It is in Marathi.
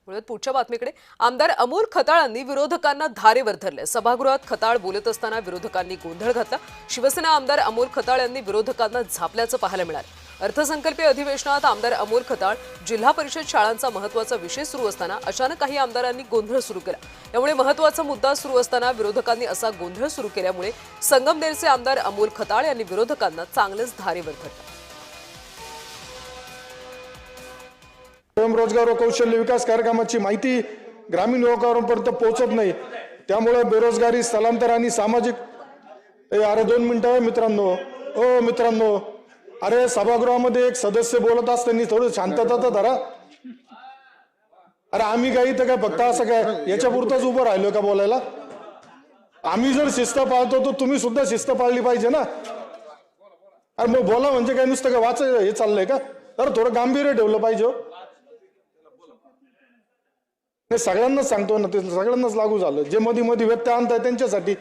वळूयात पुढच्या बातमीकडे. आमदार अमोल खताळांनी विरोधकांना धारेवर धरले. सभागृहात खताळ बोलत असताना विरोधकांनी गोंधळ घातला. शिवसेना आमदार अमोल खताळ यांनी विरोधकांना झापल्याचं पाहायला मिळालं. अर्थसंकल्पीय अधिवेशनात आमदार अमोल खताळ जिल्हा परिषद शाळांचा महत्त्वाचा विषय सुरू असताना अचानक काही आमदारांनी गोंधळ सुरू केला. यामुळे महत्त्वाचा मुद्दा सुरू असताना विरोधकांनी असा गोंधळ सुरू केल्यामुळे संगमनेरचे आमदार अमोल खताळ यांनी विरोधकांना चांगलेच धारेवर धरलं. स्वयंरोजगार व कौशल्य विकास कार्यक्रमाची माहिती ग्रामीण युवकांपर्यंत पोहोचत नाही. त्यामुळे बेरोजगारी, स्थलांतर आणि सामाजिक अरे 2 मिनिटं मित्रांनो, अरे सभागृहामध्ये एक सदस्य बोलत असताना थोडं शांतता तर धरा. अरे आम्ही काही तर काय फक्त असं काय याच्यापुरतच उभं राहिलो का बोलायला? आम्ही जर शिस्त पाळतो तर तुम्ही सुद्धा शिस्त पाळली पाहिजे ना. अरे मग बोला म्हणजे काय नुसतं काय वाचायचं हे चाललंय का? तर थोडं गांभीर्य ठेवलं पाहिजे. सगळ्यांनाच सांगतो ना, ते सगळ्यांनाच लागू झालं. जे मध्ये व्यत्यय आणताय त्यांच्यासाठी